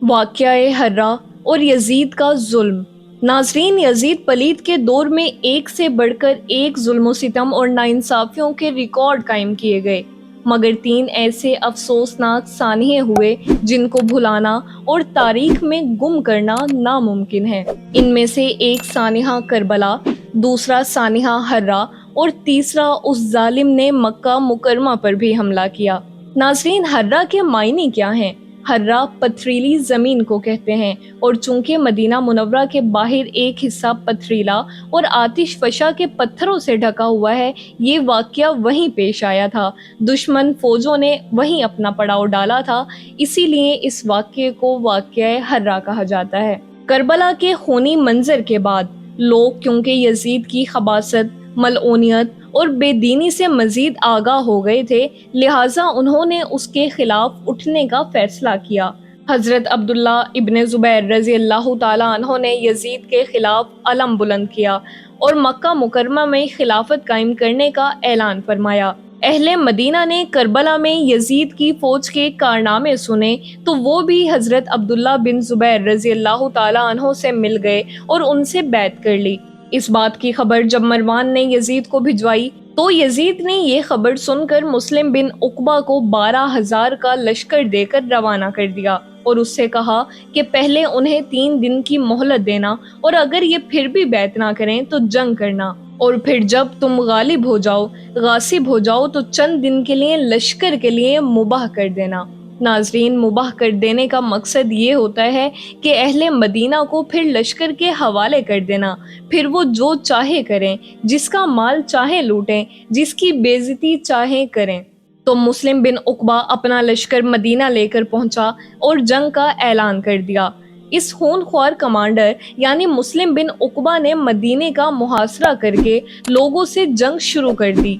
واقعہ ہرا اور یزید کا ظلم۔ ناظرین، یزید پلید کے دور میں ایک سے بڑھ کر ایک ظلم و ستم اور ناانصافیوں کے ریکارڈ قائم کیے گئے، مگر تین ایسے افسوسناک سانحے ہوئے جن کو بھلانا اور تاریخ میں گم کرنا ناممکن ہے۔ ان میں سے ایک سانحہ کربلا، دوسرا سانحہ ہرا اور تیسرا اس ظالم نے مکہ مکرمہ پر بھی حملہ کیا۔ ناظرین، ہرا کے معنی کیا ہیں؟ ہرا پتھریلی زمین کو کہتے ہیں، اور چونکہ مدینہ منورہ کے باہر ایک حصہ پتھریلا اور آتش فشاں کے پتھروں سے ڈھکا ہوا ہے، یہ واقعہ وہیں پیش آیا تھا۔ دشمن فوجوں نے وہیں اپنا پڑاؤ ڈالا تھا، اسی لیے اس واقعے کو واقعہ ہرا کہا جاتا ہے۔ کربلا کے خونی منظر کے بعد لوگ کیونکہ یزید کی خباثت، ملعونیت اور بے دینی سے مزید آگاہ ہو گئے تھے، لہٰذا انہوں نے اس کے خلاف اٹھنے کا فیصلہ کیا۔ حضرت عبداللہ ابن زبیر رضی اللہ تعالیٰ عنہ نے یزید کے خلاف علم بلند کیا اور مکہ مکرمہ میں خلافت قائم کرنے کا اعلان فرمایا۔ اہل مدینہ نے کربلا میں یزید کی فوج کے کارنامے سنے تو وہ بھی حضرت عبداللہ بن زبیر رضی اللہ تعالیٰ عنہ سے مل گئے اور ان سے بیعت کر لی۔ اس بات کی خبر جب مروان نے یزید کو بھجوائی تو یزید نے یہ خبر سن کر مسلم بن عقبہ کو 12,000 کا لشکر دے کر روانہ کر دیا اور اس سے کہا کہ پہلے انہیں 3 دن کی مہلت دینا، اور اگر یہ پھر بھی بیعت نہ کریں تو جنگ کرنا، اور پھر جب تم غالب ہو جاؤ، غاصب ہو جاؤ تو چند دن کے لیے لشکر کے لیے مباح کر دینا۔ ناظرین، مباح کر دینے کا مقصد یہ ہوتا ہے کہ اہل مدینہ کو پھر لشکر کے حوالے کر دینا، پھر وہ جو چاہے کریں، جس کا مال چاہے لوٹیں، جس کی بے عزتی چاہے کریں۔ تو مسلم بن عقبہ اپنا لشکر مدینہ لے کر پہنچا اور جنگ کا اعلان کر دیا۔ اس خون خوار کمانڈر یعنی مسلم بن عقبہ نے مدینے کا محاصرہ کر کے لوگوں سے جنگ شروع کر دی۔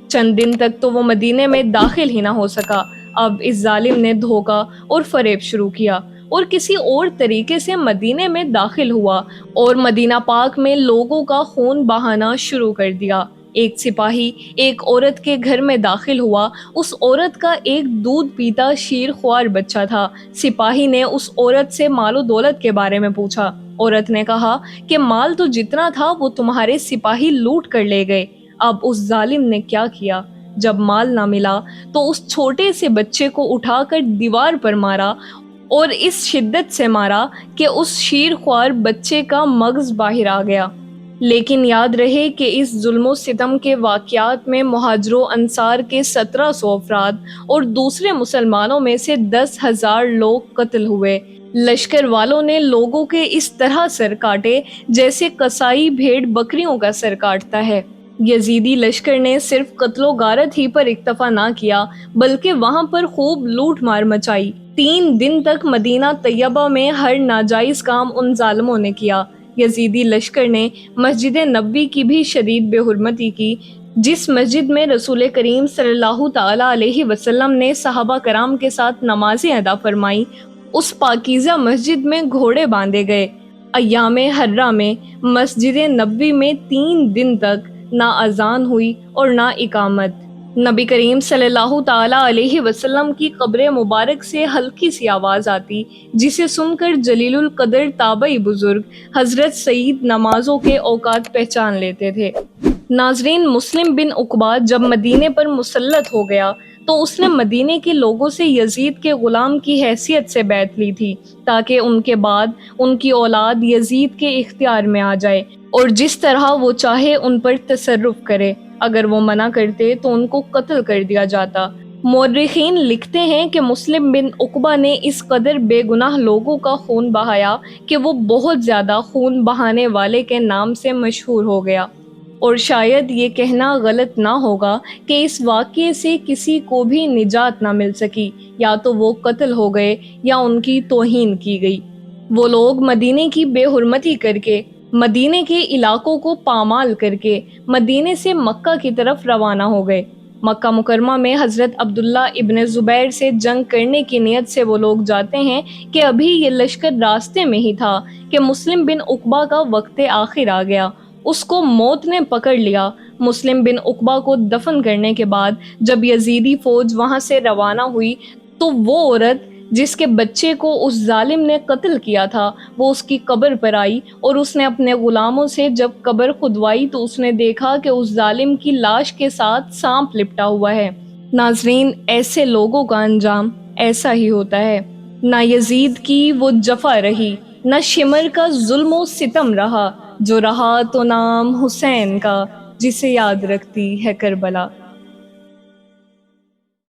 چند دن تک تو وہ مدینے میں داخل ہی نہ ہو سکا۔ اب اس ظالم نے دھوکہ اور فریب شروع کیا اور کسی اور طریقے سے مدینے میں داخل ہوا اور مدینہ پاک میں لوگوں کا خون بہانا شروع کر دیا۔ ایک سپاہی ایک عورت کے گھر میں داخل ہوا۔ اس عورت کا ایک دودھ پیتا شیر خوار بچہ تھا۔ سپاہی نے اس عورت سے مال و دولت کے بارے میں پوچھا۔ عورت نے کہا کہ مال تو جتنا تھا وہ تمہارے سپاہی لوٹ کر لے گئے۔ اب اس ظالم نے کیا کیا؟ جب مال نہ ملا تو اس چھوٹے سے بچے کو اٹھا کر دیوار پر مارا، اور اس شدت سے مارا کہ اس شیر خوار بچے کا مغز باہر آ گیا۔ لیکن یاد رہے کہ اس ظلم و ستم کے واقعات میں مہاجر و انصار کے 1700 افراد اور دوسرے مسلمانوں میں سے 10,000 لوگ قتل ہوئے۔ لشکر والوں نے لوگوں کے اس طرح سر کاٹے جیسے قصائی بھیڑ بکریوں کا سر کاٹتا ہے۔ یزیدی لشکر نے صرف قتل و غارت ہی پر اکتفا نہ کیا بلکہ وہاں پر خوب لوٹ مار مچائی۔ 3 دن تک مدینہ طیبہ میں ہر ناجائز کام ان ظالموں نے کیا۔ یزیدی لشکر نے مسجد نبوی کی بھی شدید بے حرمتی کی، جس مسجد میں رسول کریم صلی اللہ تعالی علیہ وسلم نے صحابہ کرام کے ساتھ نمازیں ادا فرمائیں۔ اس پاکیزہ مسجد میں گھوڑے باندھے گئے۔ ایام ہرہ میں مسجد نبوی میں 3 دن تک نہ اذان ہوئی اور نہ اقامت۔ نبی کریم صلی اللہ تعالی علیہ وسلم کی قبر مبارک سے ہلکی سی آواز آتی، جسے سن کر جلیل القدر تابعی بزرگ حضرت سعید نمازوں کے اوقات پہچان لیتے تھے۔ ناظرین، مسلم بن عقبہ جب مدینے پر مسلط ہو گیا تو اس نے مدینے کے لوگوں سے یزید کے غلام کی حیثیت سے بیعت لی تھی تاکہ ان کے بعد ان کی اولاد یزید کے اختیار میں آ جائے اور جس طرح وہ چاہے ان پر تصرف کرے۔ اگر وہ منع کرتے تو ان کو قتل کر دیا جاتا۔ مورخین لکھتے ہیں کہ مسلم بن عقبہ نے اس قدر بے گناہ لوگوں کا خون بہایا کہ وہ بہت زیادہ خون بہانے والے کے نام سے مشہور ہو گیا، اور شاید یہ کہنا غلط نہ ہوگا کہ اس واقعے سے کسی کو بھی نجات نہ مل سکی، یا تو وہ قتل ہو گئے یا ان کی توہین کی گئی۔ وہ لوگ مدینے کی بے حرمتی کر کے، مدینے کے علاقوں کو پامال کر کے مدینے سے مکہ کی طرف روانہ ہو گئے۔ مکہ مکرمہ میں حضرت عبداللہ ابن زبیر سے جنگ کرنے کی نیت سے وہ لوگ جاتے ہیں کہ ابھی یہ لشکر راستے میں ہی تھا کہ مسلم بن عقبہ کا وقت آخر آ گیا۔ اس کو موت نے پکڑ لیا۔ مسلم بن عقبہ کو دفن کرنے کے بعد جب یزیدی فوج وہاں سے روانہ ہوئی تو وہ عورت جس کے بچے کو اس ظالم نے قتل کیا تھا وہ اس کی قبر پر آئی، اور اس نے اپنے غلاموں سے جب قبر کھدوائی تو اس نے دیکھا کہ اس ظالم کی لاش کے ساتھ سانپ لپٹا ہوا ہے۔ ناظرین، ایسے لوگوں کا انجام ایسا ہی ہوتا ہے۔ نہ یزید کی وہ جفا رہی، نہ شمر کا ظلم و ستم رہا، جو رہا تو نام حسین کا، جسے یاد رکھتی ہے کربلا۔